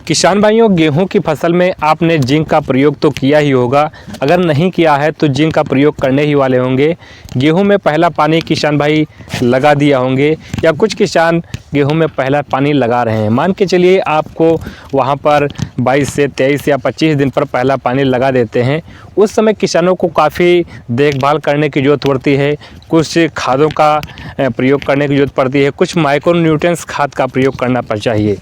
किसान भाइयों, गेहूं की फसल में आपने जिंक का प्रयोग तो किया ही होगा। अगर नहीं किया है तो जिंक का प्रयोग करने ही वाले होंगे। गेहूं में पहला पानी किसान भाई लगा दिया होंगे या कुछ किसान गेहूं में पहला पानी लगा रहे हैं। मान के चलिए आपको वहां पर 22 से 23 या 25 दिन पर पहला पानी लगा देते हैं। उस समय किसानों को काफ़ी देखभाल करने की ज़रूरत पड़ती है, कुछ खादों का प्रयोग करने की ज़रूरत पड़ती है, कुछ माइक्रोन्यूट्रिएंट्स खाद का प्रयोग करना चाहिए,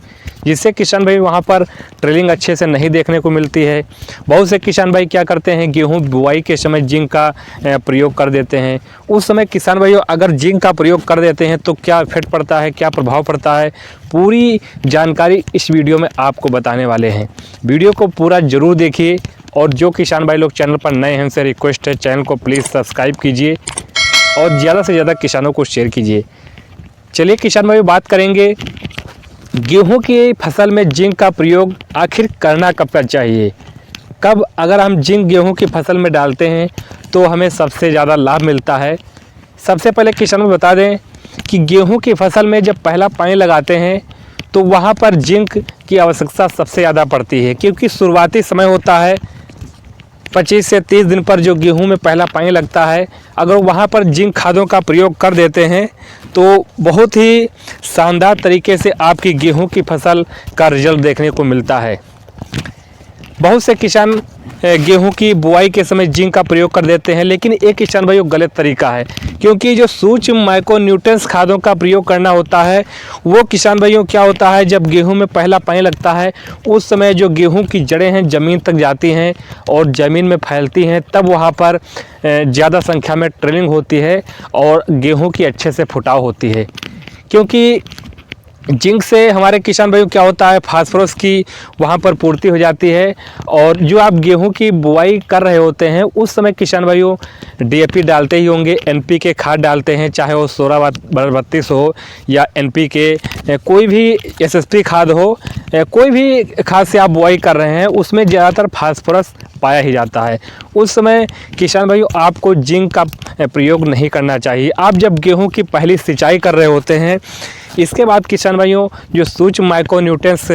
जिससे किसान भाई वहाँ पर ट्रेलिंग अच्छे से नहीं देखने को मिलती है। बहुत से किसान भाई क्या करते हैं, गेहूं बुआई के समय जिंक का प्रयोग कर देते हैं। उस समय किसान भाइयों अगर जिंक का प्रयोग कर देते हैं तो क्या इफेक्ट पड़ता है, क्या प्रभाव पड़ता है, पूरी जानकारी इस वीडियो में आपको बताने वाले हैं। वीडियो को पूरा ज़रूर देखिए और जो किसान भाई लोग चैनल पर नए हैं उनसे रिक्वेस्ट है, चैनल को प्लीज़ सब्सक्राइब कीजिए और ज़्यादा से ज़्यादा किसानों को शेयर कीजिए। चलिए किसान भाई बात करेंगे गेहूं की फसल में जिंक का प्रयोग आखिर करना कब तक चाहिए, कब अगर हम जिंक गेहूं की फसल में डालते हैं तो हमें सबसे ज़्यादा लाभ मिलता है। सबसे पहले किसानों को बता दें कि गेहूं की फसल में जब पहला पानी लगाते हैं तो वहां पर जिंक की आवश्यकता सबसे ज़्यादा पड़ती है, क्योंकि शुरुआती समय होता है 25 से 30 दिन पर जो गेहूं में पहला पानी लगता है। अगर वहां पर जिंक खादों का प्रयोग कर देते हैं तो बहुत ही शानदार तरीके से आपकी गेहूं की फसल का रिजल्ट देखने को मिलता है। बहुत से किसान गेहूं की बुआई के समय जिंक का प्रयोग कर देते हैं, लेकिन एक किसान भाइयों गलत तरीका है, क्योंकि जो सूक्ष्म माइक्रोन्यूट्रिएंट्स खादों का प्रयोग करना होता है वो किसान भाइयों क्या होता है, जब गेहूं में पहला पानी लगता है उस समय जो गेहूं की जड़ें हैं ज़मीन तक जाती हैं और ज़मीन में फैलती हैं, तब वहां पर ज़्यादा संख्या में ट्रेलिंग होती है और गेहूं की अच्छे से फुटाव होती है। क्योंकि जिंक से हमारे किसान भाइयों क्या होता है, फास्फोरस की वहाँ पर पूर्ति हो जाती है। और जो आप गेहूं की बुआई कर रहे होते हैं उस समय किसान भाइयों डीएपी डालते ही होंगे, एनपीके खाद डालते हैं, चाहे वो 16-32 हो या एनपीके, कोई भी एसएसपी खाद हो, कोई भी खाद से आप बुआई कर रहे हैं उसमें ज़्यादातर फास्फोरस पाया ही जाता है। उस समय किसान भाइयों आपको जिंक का प्रयोग नहीं करना चाहिए। आप जब गेहूं की पहली सिंचाई कर रहे होते हैं इसके बाद किसान भाइयों जो सूक्ष्म माइक्रोन्यूट्रिएंट्स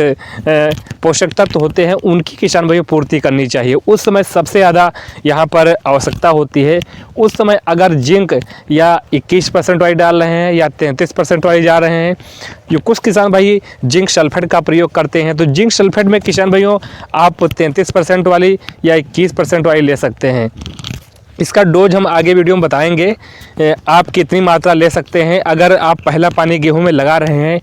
पोषक तत्व होते हैं उनकी किसान भाइयों पूर्ति करनी चाहिए। उस समय सबसे ज़्यादा यहाँ पर आवश्यकता होती है। उस समय अगर जिंक या 21% वाली डाल रहे हैं या 33% वाली जा रहे हैं, जो कुछ किसान भाई जिंक सल्फेट का प्रयोग करते हैं, तो जिंक सल्फेट में किसान भाइयों आप 33% वाली या 21% वाली ले सकते हैं। इसका डोज हम आगे वीडियो में बताएंगे आप कितनी मात्रा ले सकते हैं। अगर आप पहला पानी गेहूं में लगा रहे हैं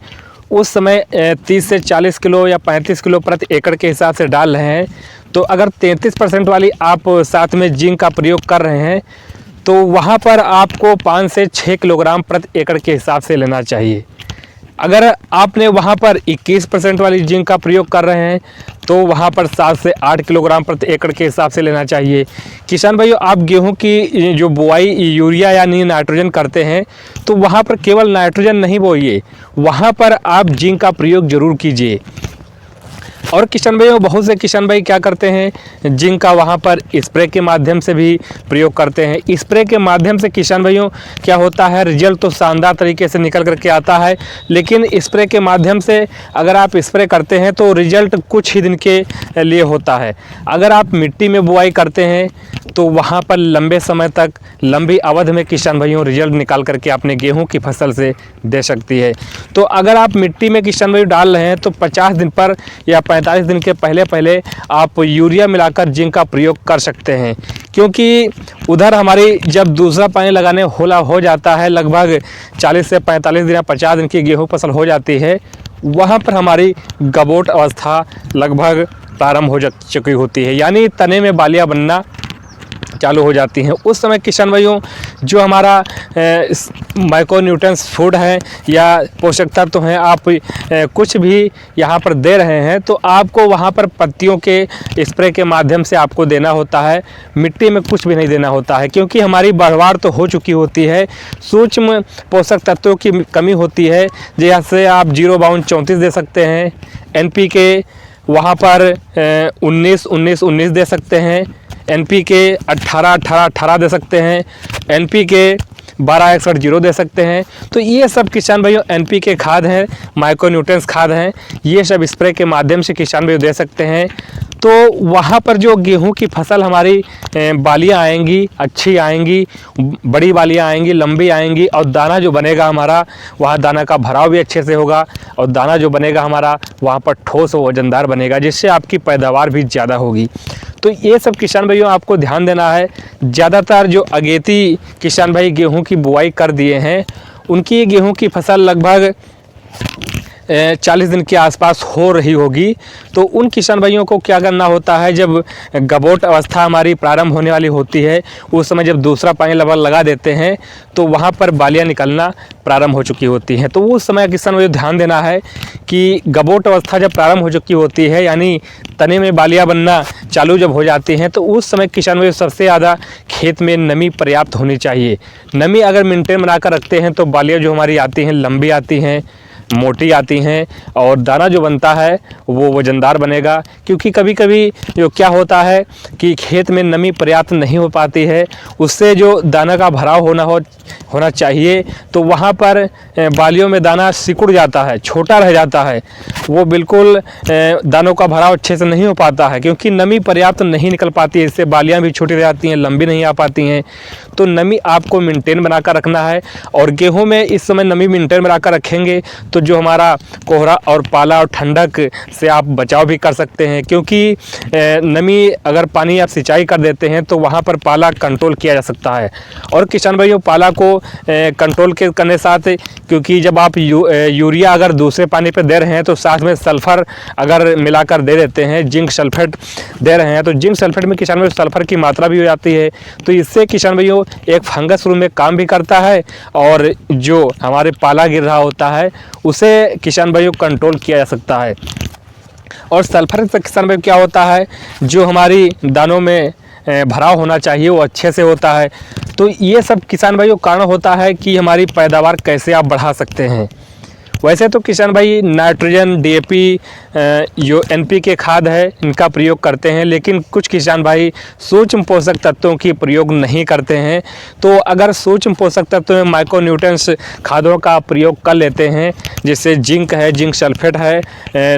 उस समय 30 से 40 किलो या 35 किलो प्रति एकड़ के हिसाब से डाल रहे हैं, तो अगर 33% वाली आप साथ में जिंक का प्रयोग कर रहे हैं तो वहां पर आपको 5 से 6 किलोग्राम प्रति एकड़ के हिसाब से लेना चाहिए। अगर आपने वहाँ पर 21% वाली जिंक का प्रयोग कर रहे हैं तो वहाँ पर 7 से 8 किलोग्राम प्रति एकड़ के हिसाब से लेना चाहिए। किसान भाइयों आप गेहूं की जो बुआई यूरिया या नाइट्रोजन करते हैं तो वहाँ पर केवल नाइट्रोजन नहीं बोइए, वहाँ पर आप जिंक का प्रयोग ज़रूर कीजिए। और किसान भाइयों बहुत से किसान भाई क्या करते हैं, जिंक का वहाँ पर स्प्रे के माध्यम से भी प्रयोग करते हैं। स्प्रे के माध्यम से किसान भाइयों क्या होता है, रिजल्ट तो शानदार तरीके से निकल करके आता है, लेकिन स्प्रे के माध्यम से अगर आप स्प्रे करते हैं तो रिजल्ट कुछ ही दिन के लिए होता है। अगर आप मिट्टी में बुआई करते हैं तो वहाँ पर लंबे समय तक, लंबी अवधि में किसान भाइयों रिजल्ट निकाल करके अपने गेहूँ की फसल से दे सकती है। तो अगर आप मिट्टी में किसान भाइयों डाल रहे हैं तो 50 दिन पर या 45 दिन के पहले आप यूरिया मिलाकर जिंक का प्रयोग कर सकते हैं। क्योंकि उधर हमारी जब दूसरा पानी लगाने हो जाता है, लगभग 40 से 45 दिन या 50 दिन की गेहूं फसल हो जाती है, वहां पर हमारी गबोट अवस्था लगभग प्रारंभ हो चुकी होती है, यानी तने में बालियां बनना चालू हो जाती हैं। उस समय किसान भाइयों जो हमारा माइक्रोन्यूट्रिएंट्स फूड है या पोषक तत्व हैं आप कुछ भी यहाँ पर दे रहे हैं तो आपको वहाँ पर पत्तियों के स्प्रे के माध्यम से आपको देना होता है, मिट्टी में कुछ भी नहीं देना होता है। क्योंकि हमारी बढ़वाड़ तो हो चुकी होती है, सूक्ष्म पोषक तत्वों की कमी होती है, जैसे आप 0-32-34 दे सकते हैं, एनपीके वहाँ पर 19-19-19 दे सकते हैं, एनपीके 18-18-18 दे सकते हैं, एनपीके 1261 दे सकते हैं। तो ये सब किसान भाइयों NPK खाद है, माइक्रो न्यूट्रिएंट्स खाद हैं, ये सब स्प्रे के माध्यम से किसान भाइयों दे सकते हैं। तो वहाँ पर जो गेहूं की फसल हमारी बालियाँ आएंगी, अच्छी आएंगी, बड़ी बालियाँ आएंगी, लंबी आएंगी, और दाना जो बनेगा हमारा वहाँ दाना का भराव भी अच्छे से होगा, और दाना जो बनेगा हमारा वहाँ पर ठोस और वजनदार बनेगा, जिससे आपकी पैदावार भी ज़्यादा होगी। तो ये सब किसान भाइयों आपको ध्यान देना है। ज़्यादातर जो अगेती किसान भाई गेहूं की बुआई कर दिए हैं, उनकी गेहूं की फसल लगभग 40 दिन के आसपास हो रही होगी। तो उन किसान भाइयों को क्या करना होता है, जब गबोट अवस्था हमारी प्रारंभ होने वाली होती है, उस समय जब दूसरा पानी लगभग लगा देते हैं तो वहाँ पर बालियाँ निकलना प्रारंभ हो चुकी होती हैं। तो उस समय किसान भाइयों ध्यान देना है कि गबोट अवस्था जब प्रारंभ हो चुकी होती है, यानी तने में बालियाँ बनना चालू जब हो जाती हैं, तो उस समय किसान भाइयों सबसे ज़्यादा खेत में नमी पर्याप्त होनी चाहिए। नमी अगर मेंटेन बनाकर रखते हैं तो बालियाँ जो हमारी आती हैं लंबी आती हैं, मोटी आती हैं, और दाना जो बनता है वो वजनदार बनेगा। क्योंकि कभी कभी जो क्या होता है कि खेत में नमी पर्याप्त नहीं हो पाती है, उससे जो दाना का भराव होना चाहिए, तो वहाँ पर बालियों में दाना सिकुड़ जाता है, छोटा रह जाता है, वो बिल्कुल दानों का भराव अच्छे से नहीं हो पाता है, क्योंकि नमी पर्याप्त नहीं निकल पाती है। इससे बालियाँ भी छोटी रह जाती हैं, लंबी नहीं आ पाती हैं। तो नमी आपको मेंटेन बनाकर रखना है, और गेहूँ में इस समय नमी मेंटेन बनाकर रखेंगे तो जो हमारा कोहरा और पाला और ठंडक से आप बचाव भी कर सकते हैं। क्योंकि नमी अगर पानी आप सिंचाई कर देते हैं तो वहाँ पर पाला कंट्रोल किया जा सकता है। और किसान भाइयों पाला को कंट्रोल करने साथ, क्योंकि जब आप यूरिया अगर दूसरे पानी पे दे रहे हैं तो साथ में सल्फ़र अगर मिलाकर दे देते हैं, जिंक सल्फेट दे रहे हैं, तो जिंक सल्फेट में किसान भाइयों सल्फ़र की मात्रा भी हो जाती है। तो इससे किसान भाइयों एक फंगस रूप में काम भी करता है, और जो हमारे पाला गिर रहा होता है उसे किसान भाइयों कंट्रोल किया जा सकता है। और सल्फर से किसान भाइयों क्या होता है, जो हमारी दानों में भराव होना चाहिए वो अच्छे से होता है। तो ये सब किसान भाइयों कारण होता है कि हमारी पैदावार कैसे आप बढ़ा सकते हैं। वैसे तो किसान भाई नाइट्रोजन, DAP, जो NPK खाद है इनका प्रयोग करते हैं, लेकिन कुछ किसान भाई सूक्ष्म पोषक तत्वों की प्रयोग नहीं करते हैं। तो अगर सूक्ष्म पोषक तत्वों में माइक्रो न्यूट्रिएंट्स खादों का प्रयोग कर लेते हैं, जैसे जिंक है, जिंक सल्फेट है,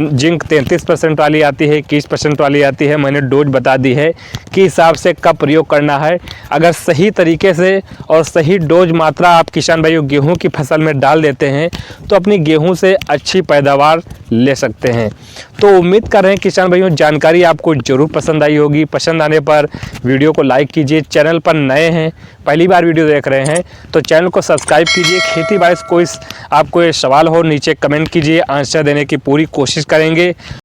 जिंक 33% वाली आती है, 21% वाली आती है, मैंने डोज बता दी है कि हिसाब से कब प्रयोग करना है। अगर सही तरीके से और सही डोज मात्रा आप किसान भाइयों गेहूँ की फसल में डाल देते हैं तो अपनी गेहूं से अच्छी पैदावार ले सकते हैं। तो उम्मीद कर रहे हैं किसान भाइयों जानकारी आपको ज़रूर पसंद आई होगी। पसंद आने पर वीडियो को लाइक कीजिए। चैनल पर नए हैं, पहली बार वीडियो देख रहे हैं तो चैनल को सब्सक्राइब कीजिए। खेती बाड़ी से कोई आपको सवाल हो नीचे कमेंट कीजिए, आंसर देने की पूरी कोशिश करेंगे।